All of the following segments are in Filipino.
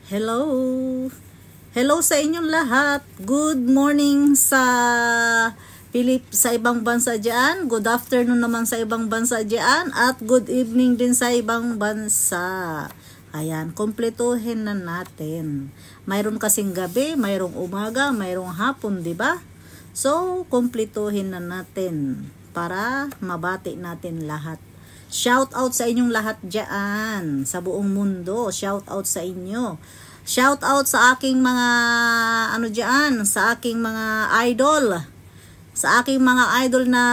Hello! Hello sa inyong lahat. Good morning sa ibang bansa diyan. Good afternoon naman sa ibang bansa diyan. At good evening din sa ibang bansa. Ayan, kompletuhin na natin. Mayroon kasing gabi, mayroong umaga, mayroong hapon, di ba? So, kompletuhin na natin para mabati natin lahat. Shout out sa inyong lahat diyan sa buong mundo. Shout out sa inyo. Shout out sa aking mga diyan, sa aking mga idol. Sa aking mga idol na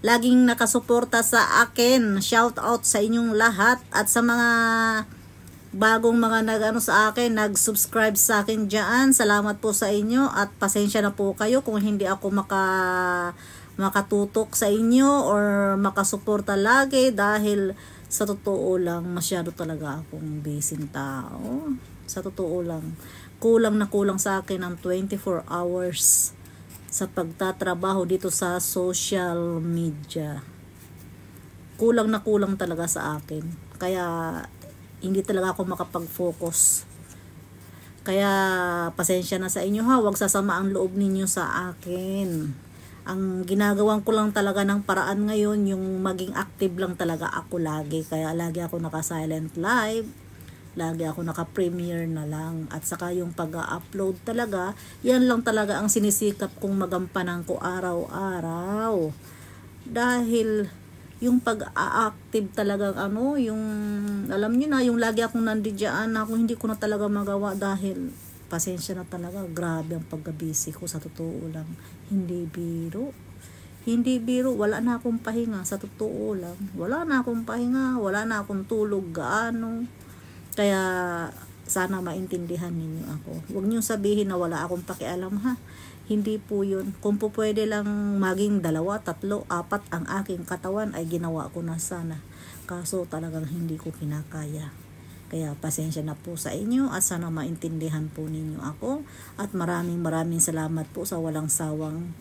laging nakasuporta sa akin. Shout out sa inyong lahat at sa mga bagong mga sa akin, nag-subscribe sa akin diyan. Salamat po sa inyo at pasensya na po kayo kung hindi ako makatutok sa inyo or makasuporta lagi dahil sa totoo lang masyado talaga akong busy tao. Sa totoo lang, kulang na kulang sa akin ang 24 hours sa pagtatrabaho dito sa social media. Kulang na kulang talaga sa akin. Kaya hindi talaga ako makapag-focus. Kaya pasensya na sa inyo ha, huwag sasama ang loob ninyo sa akin. Ang ginagawan ko lang talaga ng paraan ngayon, yung maging active lang talaga ako lagi. Kaya lagi ako naka-silent live, lagi ako naka-premiere na lang. At saka yung pag-upload talaga, yan lang talaga ang sinisikap kong magampanan ko araw-araw. Dahil yung pag-active talaga yung alam niyo na, yung lagi akong nandiyan, ako hindi ko na talaga magawa dahil pasensya na talaga, grabe ang pagka-busy ko sa totoo lang. Hindi biro. Hindi biro, wala na akong pahinga sa totoo lang. Wala na akong pahinga, wala na akong tulog gaano. Kaya sana maintindihan ninyo ako. Huwag niyo sabihin na wala akong pakialam ha. Hindi po 'yun. Kung po pwede lang maging 2, 3, 4 ang aking katawan ay ginawa ko na sana. Kaso talagang hindi ko kinakaya. Kaya pasensya na po sa inyo at sana maintindihan po ninyo ako. At maraming salamat po sa walang sawang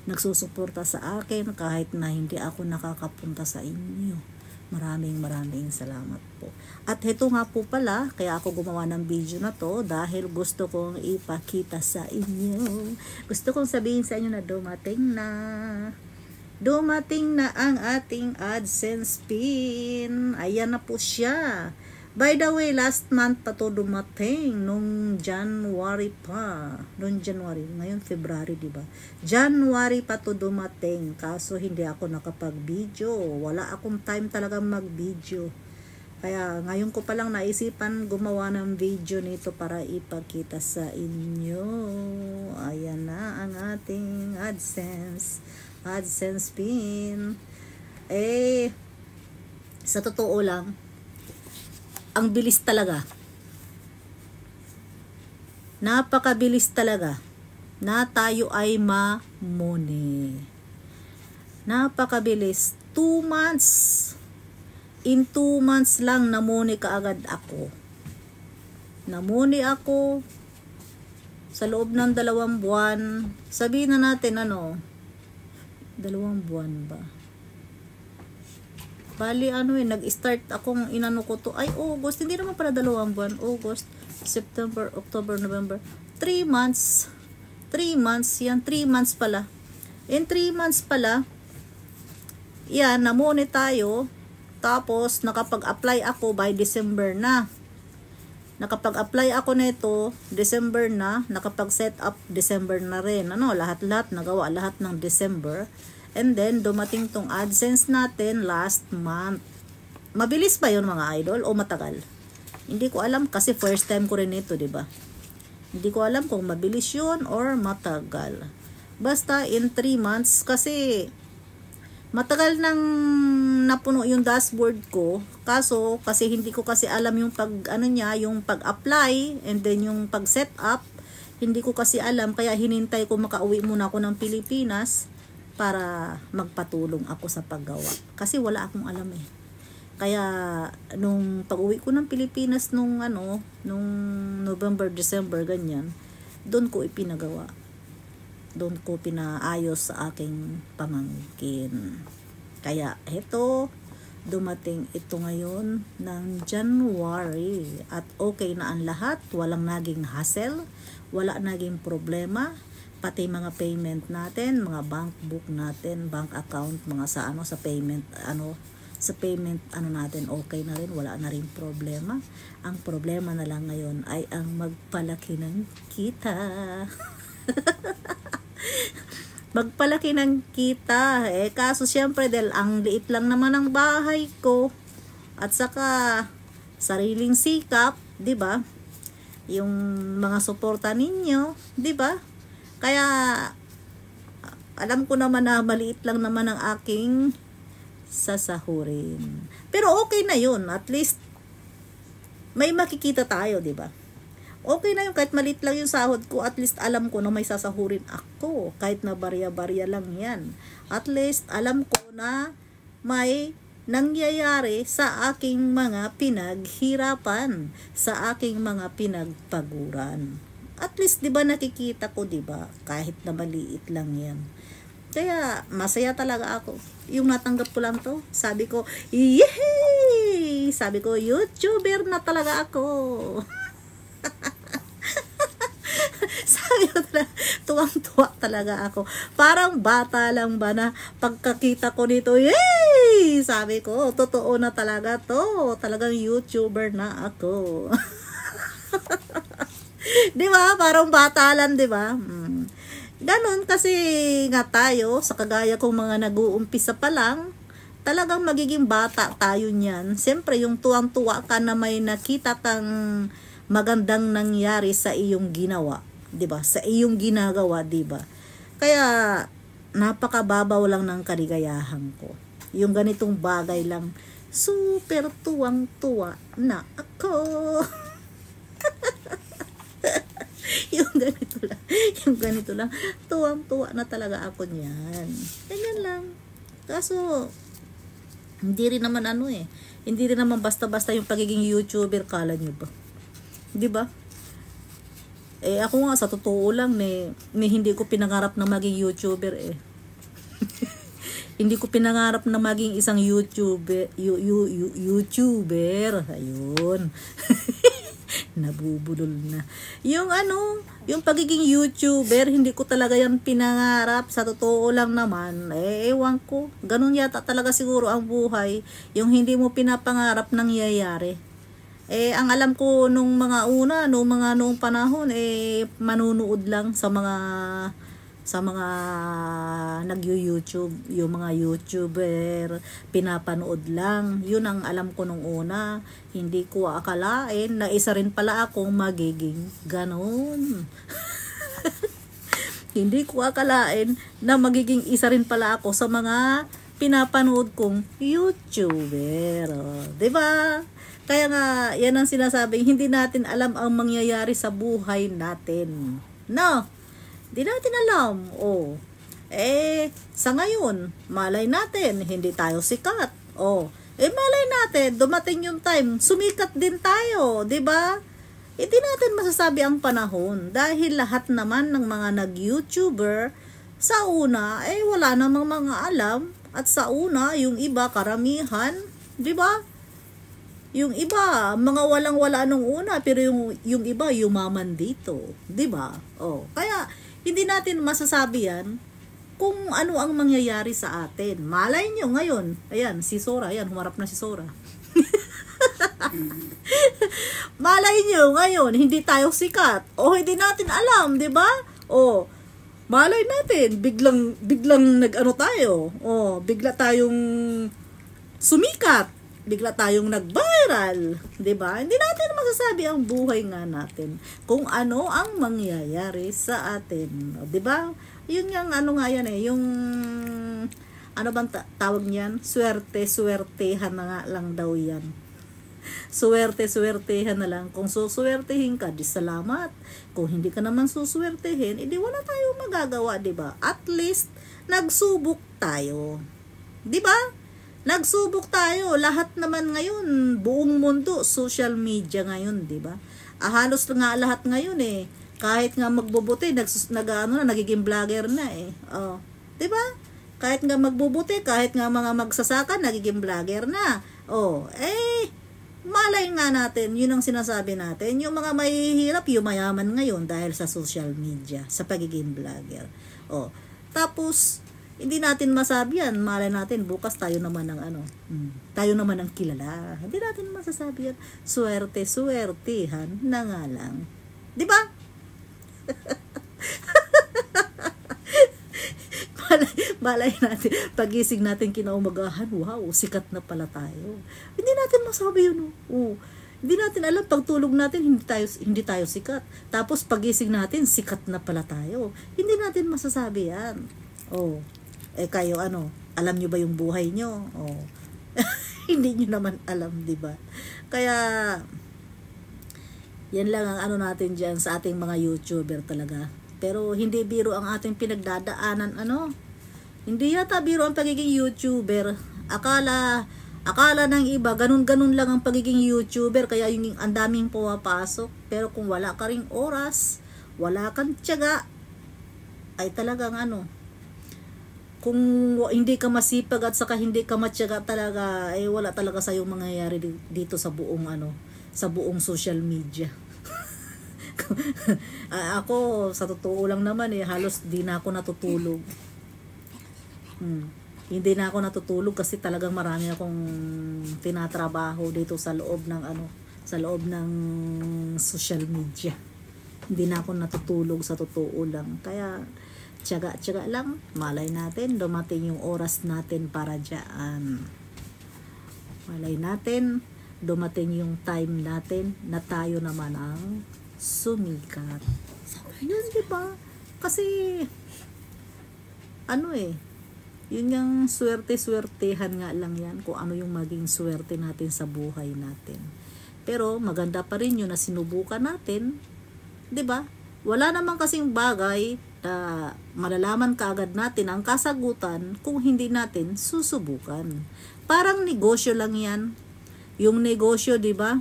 nagsusuporta sa akin kahit na hindi ako nakakapunta sa inyo. Maraming salamat po. At ito nga po pala, kaya ako gumawa ng video na to dahil gusto kong ipakita sa inyo. Gusto kong sabihin sa inyo na dumating na. Dumating na ang ating AdSense pin. Ayan na po siya. By the way, last month pa to dumating, nung January pa. Noong January, ngayon February, di ba? January pa to dumating, kaso hindi ako nakapag-video. Wala akong time talaga mag-video. Kaya ngayon ko palang naisipan gumawa ng video nito para ipakita sa inyo. Ayan na ang ating AdSense pin. Sa totoo lang, ang bilis talaga. Napakabilis talaga na tayo ay ma-money. Napakabilis. 2 months. In 2 months lang na-money kaagad ako. Na-money ako sa loob ng 2 buwan. Sabihin na natin 2 buwan ba? Bali nag-start akong ko to ay August, hindi naman pala 2 buwan, August, September, October, November, 3 months. 3 months, yan 3 months pala. In 3 months pala, yan, namone tayo. Tapos nakapag-apply ako by December na. Nakapag-apply ako nito, December na, nakapag-set up December na rin. Lahat-lahat nagawa lahat ng December. And then, dumating tong AdSense natin last month. Mabilis ba yun mga idol o matagal? Hindi ko alam kasi first time ko rin ito, diba? Hindi ko alam kung mabilis yun or matagal. Basta in 3 months kasi matagal nang napuno yung dashboard ko. Kaso, kasi hindi ko kasi alam yung yung pag-apply and then yung pag-set up. Hindi ko kasi alam kaya hinintay ko makauwi muna ako ng Pilipinas para magpatulong ako sa paggawa. Kasi wala akong alam eh. Kaya nung pag-uwi ko ng Pilipinas nung November, December, ganyan, doon ko ipinagawa. Doon ko pinaayos sa aking pamangkin. Kaya eto, dumating ito ngayon ng January at okay na ang lahat, walang naging hassle, wala naging problema, pati mga payment natin, mga bank book natin, bank account, mga sa sa payment natin, okay na rin, wala na rin problema. Ang problema na lang ngayon ay ang magpalaki ng kita. Magpalaki ng kita. Kaso syempre dahil ang liit lang naman ang bahay ko at saka sariling sikap, 'di ba? Yung mga suporta ninyo, 'di ba? Kaya alam ko naman na maliit lang naman ang aking sasahurin. Pero okay na 'yun, at least may makikita tayo, 'di ba? Okay na yun, kahit maliit lang yung sahod ko, at least alam ko na may sasahurin ako, kahit na barya-barya lang yan. At least alam ko na may nangyayari sa aking mga pinaghirapan, sa aking mga pinagpaguran. At least 'di ba nakikita ko, 'di ba? Kahit na maliit lang yan. Kaya masaya talaga ako. Yung natanggap ko lang to, sabi ko, yehey! Sabi ko, YouTuber na talaga ako. Sabi ko talaga, tuwang-tuwa talaga ako. Parang bata lang ba na pagkakita ko nito, yay! Sabi ko, totoo na talaga to. Talagang YouTuber na ako. Di ba? Parang bata lang, di ba? Ganon kasi nga tayo, sa kagaya kong mga nag-uumpisa pa lang, talagang magiging bata tayo niyan. Siyempre, yung tuwang-tuwa ka na may nakita kang magandang nangyari sa iyong ginawa, 'di ba? Sa iyong ginagawa, 'di ba? Kaya napakababaw lang ng kaligayahan ko. Yung ganitong bagay lang, super tuwang-tuwa na ako. yung ganito lang, tuwang-tuwa na talaga ako niyan. Ganyan lang. Kaso hindi rin naman hindi rin naman basta-basta yung pagiging YouTuber, kala niyo ba? 'Di ba? Ako nga sa totoo lang hindi ko pinangarap na maging YouTuber Hindi ko pinangarap na maging isang YouTuber. Ayun. Nabubulol na. Yung pagiging YouTuber, hindi ko talaga yan pinangarap. Sa totoo lang naman, ewan ko. Ganun yata talaga siguro ang buhay. Yung hindi mo pinapangarap nangyayari. Ang alam ko nung noong panahon, manunood lang sa mga nag-YouTube, yung mga YouTuber, pinapanood lang. Yun ang alam ko nung una. Hindi ko akalain na isa rin pala akong magiging ganun. Hindi ko akalain na magiging isa rin pala ako sa mga pinapanood kong YouTuber. 'Di ba? Kaya nga, yan ang sinasabing, hindi natin alam ang mangyayari sa buhay natin. No, hindi natin alam. Sa ngayon, malay natin, hindi tayo sikat. Malay natin, dumating yung time, sumikat din tayo, di ba? Hindi natin masasabi ang panahon, dahil lahat naman ng mga nag-YouTuber, sa una, wala namang mga alam, at sa una, yung iba, karamihan, di ba? Yung iba, mga walang-wala nung una, pero yung iba, yumaman dito. 'Di ba? Kaya, hindi natin masasabi yan kung ano ang mangyayari sa atin. Malay nyo ngayon, ayan, si Sora, ayan, humarap na si Sora. Malay nyo ngayon, hindi tayo sikat. Hindi natin alam, 'di ba? Malay natin, biglang nag-ano tayo. Bigla tayong sumikat. Bigla tayong nag-viral, 'di ba? Hindi natin masasabi ang buhay nga natin kung ano ang mangyayari sa atin, 'di ba? Yun yang nga yan yung bang tawag niyan? Swertehan na nga lang daw yan. Swertehan na lang. Kung suswertehin ka, di salamat. Kung hindi ka naman suswertehin, edi wala tayong magagawa, 'di ba? At least nagsubok tayo. 'Di ba? Nagsubok tayo. Lahat naman ngayon, buong mundo, social media ngayon, 'di ba? Halos nga lahat ngayon Kahit nga magbobote, nagiging vlogger na 'Di ba? Kahit nga magbubuti, kahit nga mga magsasaka, nagiging vlogger na. Malay nga natin, yun ang sinasabi natin, yung mga mahihirap, yumayaman ngayon dahil sa social media, sa pagiging vlogger. Tapos, hindi natin masabi yan, malay natin, bukas tayo naman ng tayo naman ang kilala. Hindi natin masasabi yan. Swerte-swertihan na nga lang. Di ba? Malay natin, pagising natin kinaumagahan, wow, sikat na pala tayo. Hindi natin masabi yun. Hindi natin alam, pagtulog natin, hindi tayo sikat. Tapos pagising natin, sikat na pala tayo. Hindi natin masasabi yan. Kayo alam nyo ba yung buhay nyo? Hindi nyo naman alam, di ba? Kaya, yan lang ang natin dyan sa ating mga YouTuber talaga. Pero hindi biro ang ating pinagdadaanan, Hindi yata biro ang pagiging YouTuber. Akala ng iba, ganun-ganun lang ang pagiging YouTuber, kaya yung ang daming pumapasok. Pero kung wala ka ring oras, wala kang tiyaga, ay talagang kung hindi ka masipag at saka hindi ka matyaga talaga, wala talaga sa'yo mangyayari dito sa buong sa buong social media. Ako, sa totoo lang naman halos di na ako natutulog. Hindi na ako natutulog kasi talagang marami akong tinatrabaho dito sa loob ng sa loob ng social media. Hindi na ako natutulog sa totoo lang. Kaya tiyaga lang, malay natin dumating yung oras natin para diyan. Malay natin dumating yung time natin na tayo naman ang sumikat. Yan, di ba? Kasi yun yung swerte-swertehan nga lang yan kung ano yung maging swerte natin sa buhay natin. Pero maganda pa rin yun na sinubukan natin, 'di ba? Wala namang kasing bagay na malalaman kaagad natin ang kasagutan kung hindi natin susubukan. Parang negosyo lang yan. Yung negosyo, 'di ba?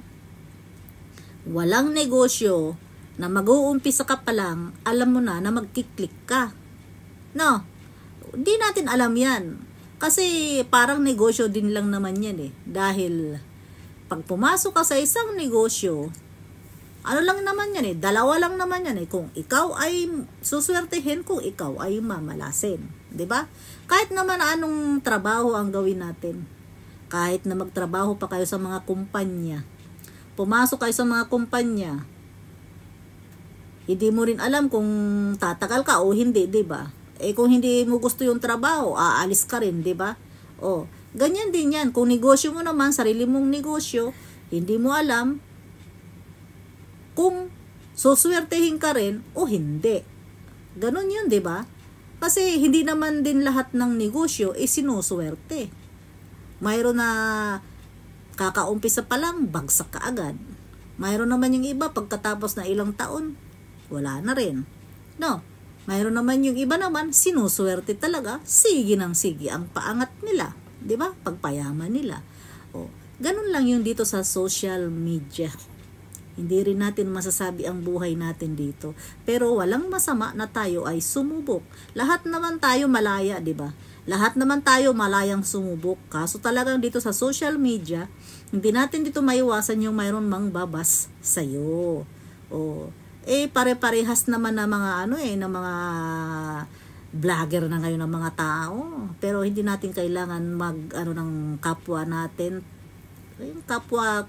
Walang negosyo na mag-uumpisa ka pa lang, alam mo na magkiklik ka. No? Di natin alam yan. Kasi parang negosyo din lang naman yan Dahil pag pumasok ka sa isang negosyo, lang naman yan dalawa lang naman yan kung ikaw ay suswertehin, kung ikaw ay mamalasin. Diba? Kahit naman anong trabaho ang gawin natin. Kahit na magtrabaho pa kayo sa mga kumpanya, pumasok kayo sa mga kumpanya, hindi mo rin alam kung tatagal ka o hindi, diba? Kung hindi mo gusto yung trabaho, aalis ka rin, di ba? Ganyan din yan. Kung negosyo mo naman, sarili mong negosyo, hindi mo alam kung suswertehin ka rin o hindi. Ganon yun, di ba? Kasi hindi naman din lahat ng negosyo sinuswerte. Mayroon na kakaumpisa pa lang, bagsak ka agad. Mayroon naman yung iba, pagkatapos na ilang taon, wala na rin. No? Mayroon naman yung iba naman, sinuswerte talaga, sige ng sige ang paangat nila, 'di ba? Pagpayaman nila. Ganun lang yung dito sa social media. Hindi rin natin masasabi ang buhay natin dito. Pero walang masama na tayo ay sumubok. Lahat naman tayo malaya, 'di ba? Lahat naman tayo malayang sumubok. Kaso talagang dito sa social media, hindi natin dito maiwasan yung mayroon mang babas sa'yo. Pare-parehas naman na mga na mga vlogger na ngayon ng mga tao. Pero hindi natin kailangan ng kapwa natin, yung kapwa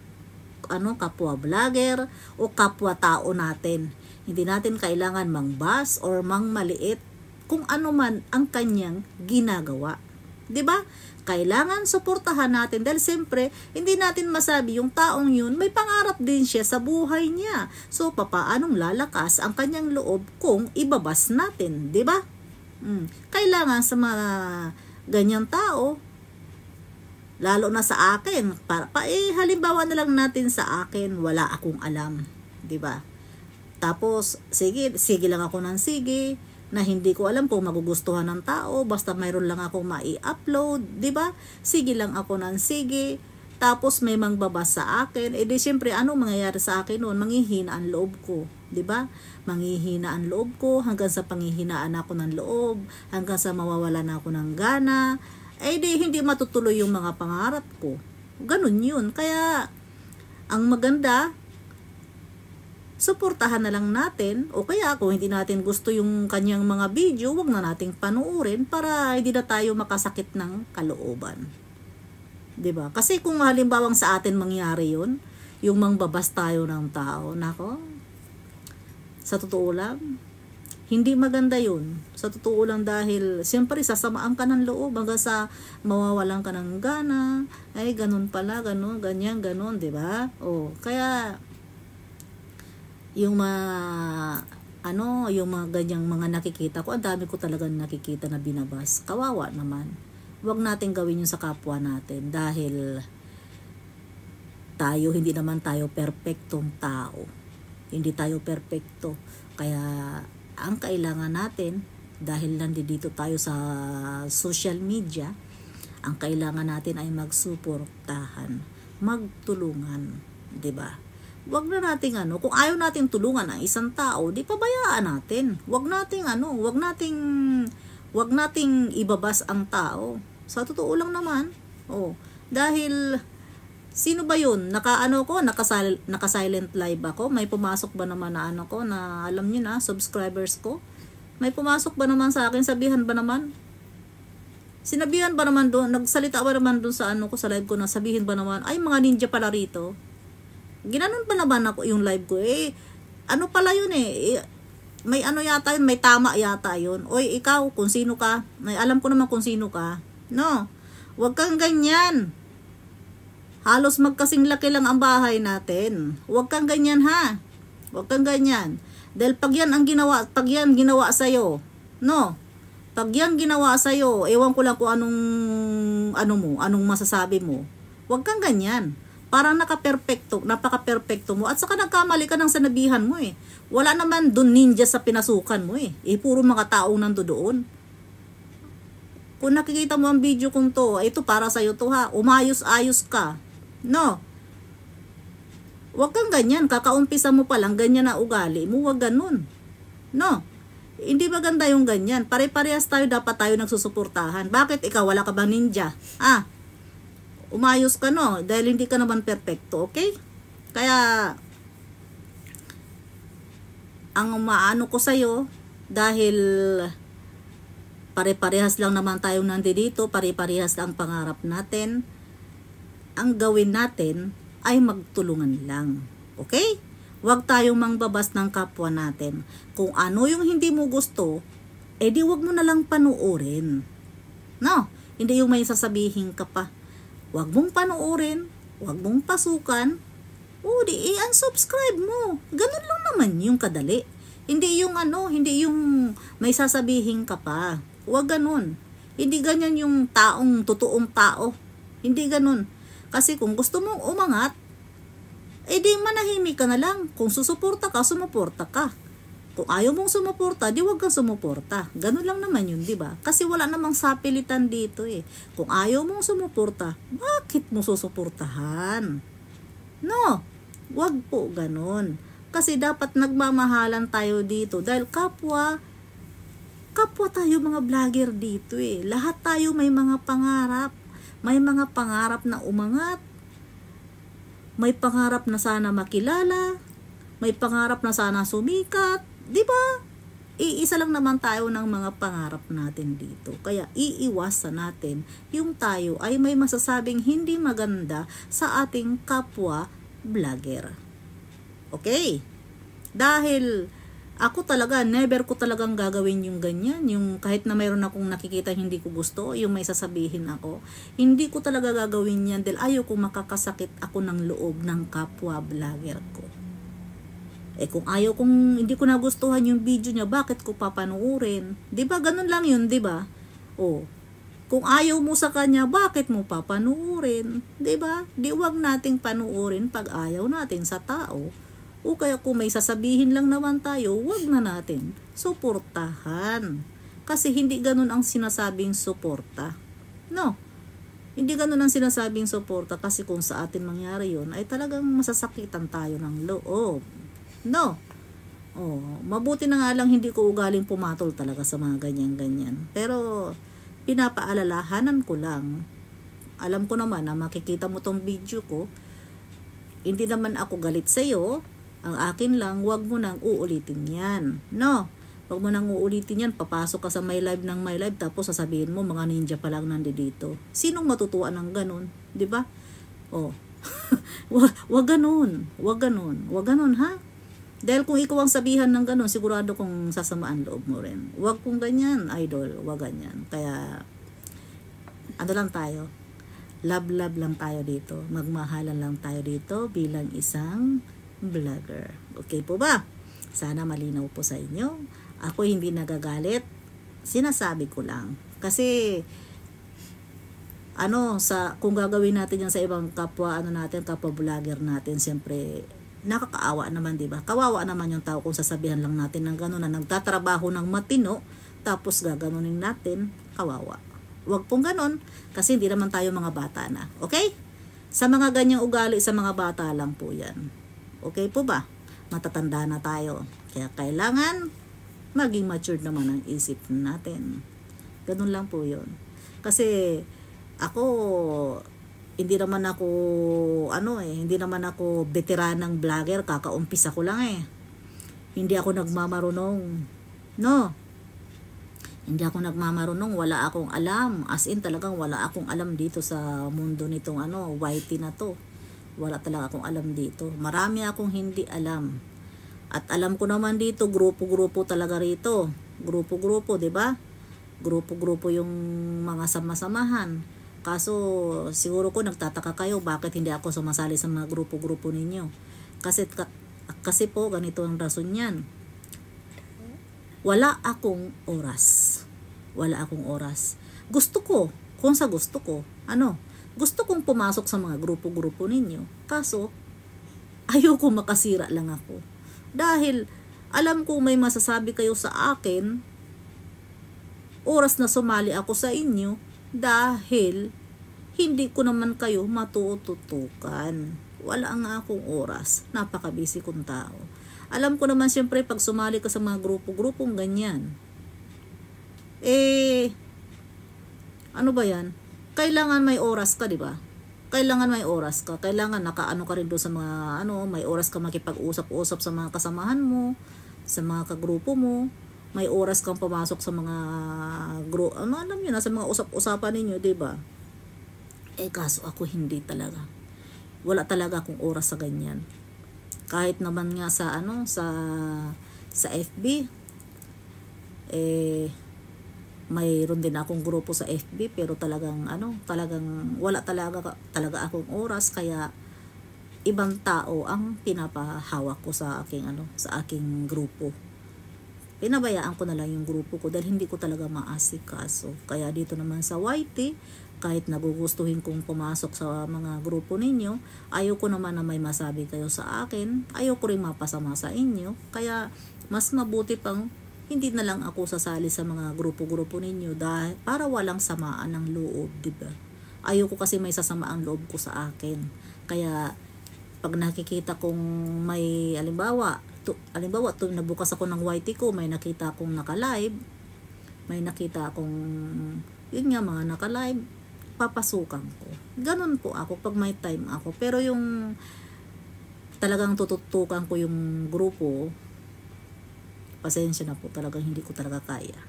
vlogger o kapwa tao natin. Hindi natin kailangan mangbas or mangmaliit kung ano man ang kanyang ginagawa. 'Di ba? Kailangan suportahan natin dahil siyempre hindi natin masabi yung taong yun may pangarap din siya sa buhay niya. So papaanong lalakas ang kanyang loob kung ibabas natin, 'di ba? Kailangan sa mga ganyang tao, lalo na sa akin, halimbawa na lang natin sa akin, wala akong alam, 'di ba? Tapos sige lang ako ng sige, na hindi ko alam kung magugustuhan ng tao, basta mayroon lang akong mai-upload, 'di ba? Sige lang ako ng sige. tapos may mangbabas sa akin, edi syempre ano mangyayari sa akin noon? Manghihina ang loob ko, 'di ba? Manghihina ang loob ko hanggang sa panghihinaan ako ng loob, hanggang sa mawawalan ako ng gana, edi hindi matutuloy yung mga pangarap ko. Ganun yun. Kaya ang maganda, suportahan na lang natin, o kaya kung hindi natin gusto yung kanyang mga video, wag na nating panuorin para hindi na tayo makasakit ng kalooban. 'Di ba? Kasi kung halimbawang sa atin mangyari yun, yung mangbabas tayo ng tao, nako, sa totoo lang, hindi maganda yun. Sa totoo lang, dahil siyempre sasamaan ka ng loob hanggang sa mawawalan ka ng gana. Ay, ganun pala, ganun, ganyan, ganun, 'di ba? O, kaya yung yung mga ganyang mga nakikita ko, ang dami ko talagang nakikita na binabas. Kawawa naman. Huwag natin gawin yun sa kapwa natin dahil hindi naman tayo perpektong tao. Hindi tayo perpekto. Kaya ang kailangan natin, dahil nandito tayo sa social media, ang kailangan natin ay magsuportahan, magtulungan, 'di ba? Wag na nating kung ayaw nating tulungan ang isang tao, di pabayaan natin. Wag nating ibabas ang tao. Sa totoo lang naman. Dahil sino ba 'yun? Naka-silent live ako. May pumasok ba naman na na alam niyo na, subscribers ko? May pumasok ba naman sa akin? Sinabihan ba naman doon? Nagsalita ba naman doon sa sa live ko, na sabihin ba naman, ay mga ninja pala rito? Ginanon pa naman ako yung live ko. Pala yun may yata yun, may tama yata yun. Oy, ikaw, kung sino ka, alam ko naman kung sino ka. No, wag kang ganyan. Halos magkasing laki lang ang bahay natin. Wag kang ganyan, ha. Wag kang ganyan. Dahil pag yan ginawa sa'yo, no, pag yan ginawa sa'yo, ewan ko lang kung anong masasabi mo. Wag kang ganyan. Parang napaka-perfecto mo, at saka nagkamali ka ng sanabihan mo Wala naman dun ninja sa pinasukan mo puro mga taong nandoon. Kung nakikita mo ang video kong to, ito para sa'yo to, ha. Umayos-ayos ka. No. Huwag kang ganyan. Kakaumpisa mo pa lang, ganyan na ugali mo. Huwag ganun. No. Hindi maganda yung ganyan. Pare-parehas tayo, dapat tayo nagsusuportahan. Bakit ikaw, wala ka bang ninja? Umayos ka, no? Dahil hindi ka naman perfecto, okay? Kaya, ang maano ko sa'yo, dahil pare-parehas lang naman tayong nandito, pare-parehas ang pangarap natin, ang gawin natin ay magtulungan lang. Okay? Huwag tayong mangbabas ng kapwa natin. Kung ano yung hindi mo gusto, edi huwag mo na lang panuorin. No? Hindi yung may sasabihin ka pa. Huwag mong panuorin, huwag mong pasukan, di i-unsubscribe mo. Ganun lang naman yung kadali. Hindi yung may sasabihin ka pa. Huwag ganun. Hindi ganyan yung totoong tao. Hindi ganun. Kasi kung gusto mong umangat, edi manahimik ka na lang. Kung susuporta ka, sumuporta ka. Kung ayaw mong sumuporta, di wag kang sumuporta. Ganun lang naman yun, di ba? Kasi wala namang sapilitan dito Kung ayaw mong sumuporta, bakit mo susuportahan? No, wag po ganun. Kasi dapat nagmamahalan tayo dito dahil kapwa tayo mga vlogger dito Lahat tayo may mga pangarap. May mga pangarap na umangat. May pangarap na sana makilala. May pangarap na sana sumikat. Di ba? Iisa lang naman tayo ng mga pangarap natin dito. Kaya iiwasan natin yung tayo ay may masasabing hindi maganda sa ating kapwa vlogger. Okay? Dahil ako talaga, never ko talagang gagawin yung ganyan. Yung kahit na mayroon akong nakikita hindi ko gusto, yung may sasabihin ako, hindi ko talaga gagawin yan dahil ayaw kong makakasakit ako ng loob ng kapwa vlogger ko. Kung hindi ko nagustuhan yung video niya, bakit ko papanuurin? 'Di ba? Ganun lang 'yun, 'di ba? Kung ayaw mo sa kanya, bakit mo papanuurin? 'Di ba? Di wag nating panuurin pag ayaw natin sa tao. O kaya kung may sasabihin lang naman tayo, wag na natin suportahan. Kasi hindi ganun ang sinasabing suporta. No. Hindi ganun ang sinasabing suporta, kasi kung sa atin mangyari yun, ay talagang masasakitan tayo ng loob. No? Oh, mabuti na nga lang hindi ko ugaling pumatol talaga sa mga ganyan-ganyan. Pero pinapaalalahanan ko lang. Alam ko naman na makikita mo tong video ko, hindi naman ako galit sa iyo. Ang akin lang, wag mo nang uulitin yan. No? Wag mo nang uulitin yan. Papasok ka sa my live ng my live, tapos sasabihin mo, mga ninja pa lang nandito. Sinong matutuwa ng ganun? Diba? Oh. wag ganun. Wag ganun. Wag ganun, ha? Dahil kung ikaw ang sabihan ng ganun, sigurado kung sasamaan loob mo rin. Wag kung ganyan, idol. Wag ganyan. Kaya, ano lang tayo? Love lang tayo dito. Magmahalan lang tayo dito bilang isang vlogger. Okay po ba? Sana malinaw po sa inyo. Ako hindi nagagalit. Sinasabi ko lang. Kasi, kung gagawin natin yan sa ibang kapwa, kapwa vlogger natin, siyempre, nakakaawa naman, di ba? Kawawa naman yung tao kung sasabihan lang natin ng gano'n na nagtatrabaho ng matino, tapos gaganunin natin, kawawa. Huwag pong ganon, kasi hindi naman tayo mga bata na. Okay? Sa mga ganyang ugali, sa mga bata lang po yan. Okay po ba? Matatanda na tayo. Kaya kailangan maging matured naman ang isip natin. Ganun lang po yun. Kasi ako, hindi naman ako veteranang vlogger, kakaumpisa ko lang eh. Hindi ako nagmamarunong. No. Hindi ako nagmamarunong, wala akong alam. As in talagang wala akong alam dito sa mundo nitong YT na to. Wala talaga akong alam dito. Marami akong hindi alam. At alam ko naman dito, grupo-grupo talaga rito. Grupo-grupo, 'di ba? Grupo-grupo yung mga sama-samahan. Kaso siguro ko nagtataka kayo bakit hindi ako sumasali sa mga grupo-grupo ninyo. Kasi po ganito ang rason niyan. Wala akong oras. Wala akong oras. Gusto ko, kung sa gusto ko, gusto kong pumasok sa mga grupo-grupo ninyo. Kaso, ayoko makasira lang ako. Dahil, alam ko may masasabi kayo sa akin, oras na sumali ako sa inyo, dahil, hindi ko naman kayo matututukan. Wala nga akong oras. Napaka-busy kong tao. Alam ko naman siyempre pag sumali ka sa mga grupo-grupong ganyan, ano ba yan? Kailangan may oras ka, di ba? Kailangan may oras ka. Kailangan nakaano ka rin doon sa mga, may oras ka makipag-usap-usap sa mga kasamahan mo, sa mga kagrupo mo. May oras kang pumasok sa mga group, alam yun, sa mga usap-usapan ninyo, di ba? Kaso ako hindi talaga. Wala talaga akong oras sa ganyan. Kahit naman nga sa sa FB, mayroon din akong grupo sa FB, pero talagang wala talaga akong oras, kaya ibang tao ang pinapahawak ko sa aking grupo. Pinabayaan ko na lang yung grupo ko dahil hindi ko talaga maasikaso. Kaya dito naman sa YT, kahit nagugustuhin kong pumasok sa mga grupo ninyo, ayoko naman na may masabi kayo sa akin, ayoko rin mapasama sa inyo, kaya mas mabuti pang hindi na lang ako sasali sa mga grupo-grupo ninyo dahil para walang samaan ng loob, diba? Ayoko kasi may sasama ang loob ko sa akin. Kaya pag nakikita kong may halimbawa nabukas ako ng YT ko, may nakita akong naka-live, may nakita akong mga naka-live, papasukan ko. Ganun po ako pag may time ako. Pero yung talagang tututukan ko yung grupo, pasensya na po, talagang hindi ko talaga kaya.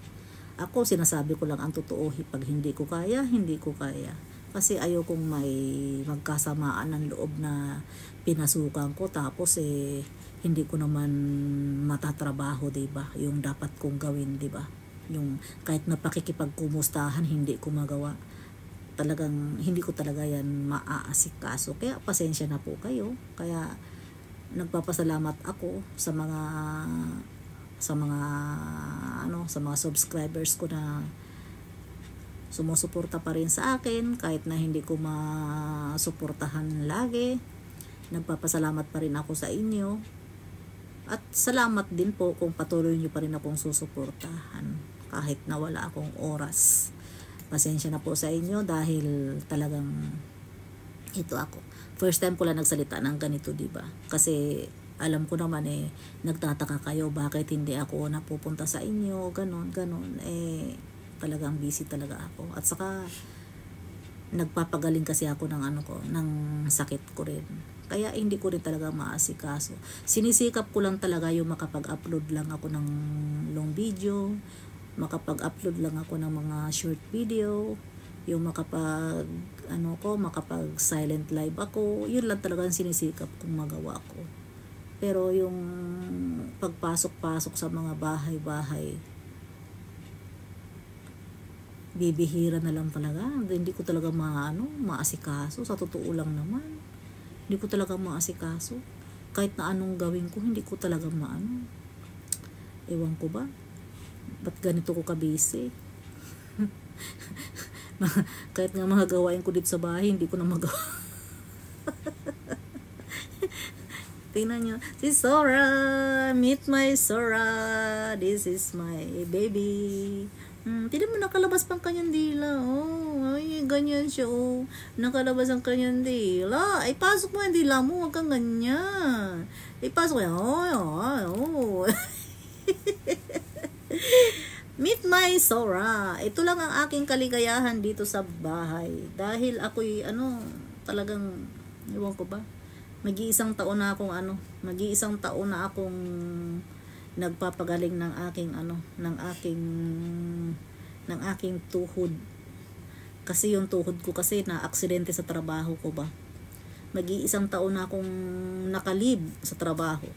Ako, sinasabi ko lang ang totoo, pag hindi ko kaya, hindi ko kaya. Kasi ayokong may magkasamaan ng loob na pinasukan ko, tapos hindi ko naman matatrabaho, diba? Yung dapat kong gawin, diba? Yung kahit na pakikipagkumustahan, hindi ko magawa. Talagang hindi ko talaga yan maaasikaso. Kaya pasensya na po kayo. Kaya nagpapasalamat ako sa mga subscribers ko na sumusuporta pa rin sa akin kahit na hindi ko masuportahan lagi. Nagpapasalamat pa rin ako sa inyo. At salamat din po kung patuloy nyo pa rin akong susuportahan kahit na wala akong oras. Pasensya na po sa inyo dahil talagang ito ako. First time ko lang nagsalita ng ganito, diba? Kasi alam ko naman nagtataka kayo bakit hindi ako napupunta sa inyo, ganon. Talagang busy talaga ako. At saka nagpapagaling kasi ako ng ng sakit ko rin. Kaya hindi ko rin talaga maasikaso. Sinisikap ko lang talaga yung makapag-upload lang ako ng long video, makapag-upload lang ako ng mga short video, yung makapag silent live ako. Yun lang talaga ang sinisikap kong magawa ko. Pero yung pagpasok-pasok sa mga bahay-bahay, bibihira na lang talaga. Hindi ko talaga maasikaso. Sa totoo lang naman. Hindi ko talaga maasikaso. Kahit na anong gawin ko, hindi ko talaga Ewan ko ba? Ba't ganito ko kabisi? Kahit nga mga gawain ko dito sa bahay, hindi ko na magawa. Tingnan nyo. Si Sora. Meet my Sora. This is my baby. Tingnan mo, nakalabas pang kanyang dila. Oh, ay, ganyan siya. Oh, nakalabas ang kanyang dila. Ay, pasok mo yung dila mo. Huwag kang ganyan. Ay, pasok yan. Oh. Meet my Sora. Ito lang ang aking kaligayahan dito sa bahay. Dahil ako'y, talagang, iwan ko ba? Mag-iisang taon na akong nagpapagaling ng aking tuhod. Kasi yung tuhod ko kasi na aksidente sa trabaho ko ba. Mag-iisang taon na akong nakalib sa trabaho.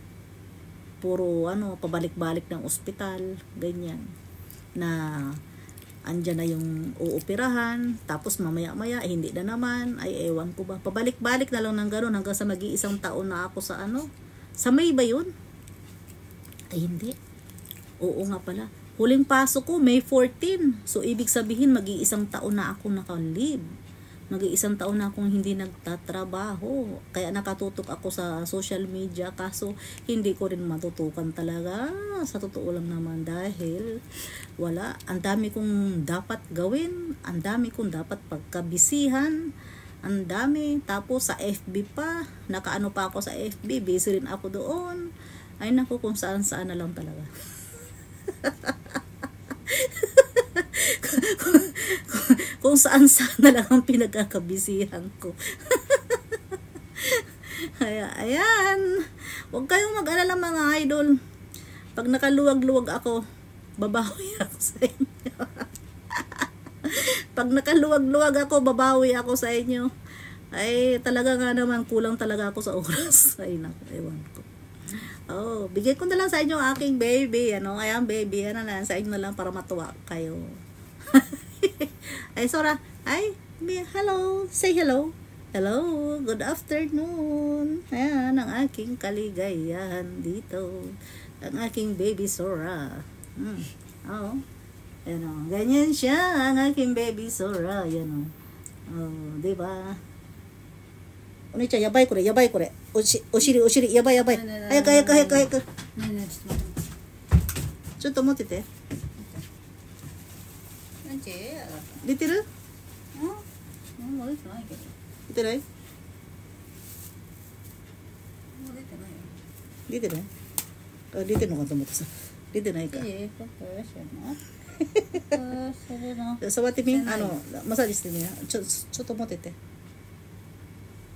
Puro pabalik-balik ng ospital, ganyan. Na andyan na yung uoperahan, tapos mamaya-maya, hindi na naman, ay ewan ko ba. Pabalik-balik na lang ng gano'n hanggang sa mag-iisang taon na ako sa sa May ba yun? Ay hindi. Oo nga pala. Huling pasok ko, May 14. So, ibig sabihin, mag-iisang taon na ako nakalib. Mag-iisang taon na akong hindi nagtatrabaho. Kaya nakatutok ako sa social media, kaso hindi ko rin matutukan talaga. Sa totoo lang naman dahil wala. Ang dami kong dapat gawin. Ang dami kong dapat pagkabisihan. Ang dami. Tapos sa FB pa. Nakaano pa ako sa FB. Busy rin ako doon. Ay naku, kung saan-saan na lang talaga. Kung saan-saan na lang ang pinagkakabisihan ko. Ayan. Huwag kayong mag-alala mga idol. Pag nakaluwag-luwag ako, babawi ako sa inyo. Pag nakaluwag-luwag ako, babawi ako sa inyo. Ay, talaga nga naman, kulang talaga ako sa oras. Ay, naku, ewan ko. Oh, bigay ko na lang sa inyo aking baby. Ayan, baby. Sa inyo na lang para matuwa kayo. Ay, Sora. Ay, hello. Say hello. Hello. Good afternoon. Ayan, ang aking kaligayahan dito. Ang aking baby Sora. Oh. Ayan, ganyan siya. Ang aking baby Sora. Ayan, oh, diba? Oni-chan, yabay ko re. Oshiri, yabay. Ay, kaya. ちょっと持ってて。出てる？何も出てないけど。出てない？もう出てないよ。出てない？あ、出てるのかと思ってさ。出てないか。触ってみ？マッサージしてみ。ちょっと持ってて。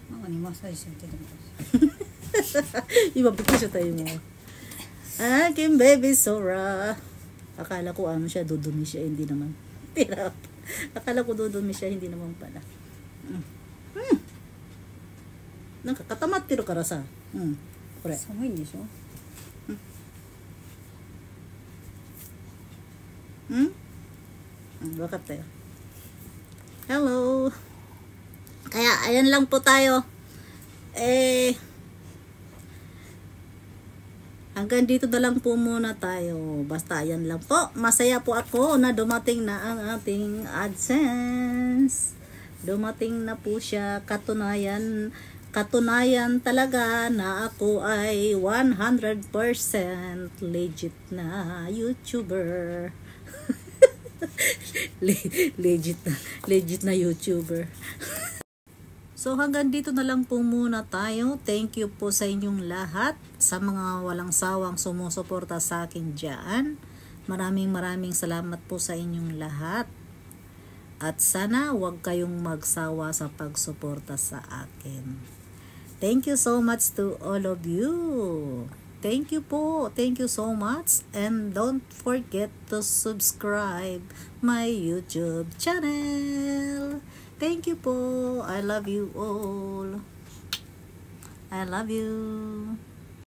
ママにマッサージしてみて。今びっくりしちゃった今。Aking baby Sora. Akala ko siya, dudumi siya, hindi naman. Akala ko dudumi siya, hindi naman pala. Nakakatamatteるからさ。これ。寒いんでしょ？わかったよ。Hello. Kaya, ayan lang po tayo. Hanggang dito na lang po muna tayo. Basta ayan lang po. Masaya po ako na dumating na ang ating AdSense. Dumating na po siya. Katunayan talaga na ako ay 100% legit na YouTuber. Legit na YouTuber. So hanggang dito na lang po muna tayo. Thank you po sa inyong lahat, sa mga walang sawang sumusuporta sa akin dyan. Maraming salamat po sa inyong lahat. At sana huwag kayong magsawa sa pagsuporta sa akin. Thank you so much to all of you. Thank you po. Thank you so much. And don't forget to subscribe my YouTube channel. Thank you po. I love you all. I love you.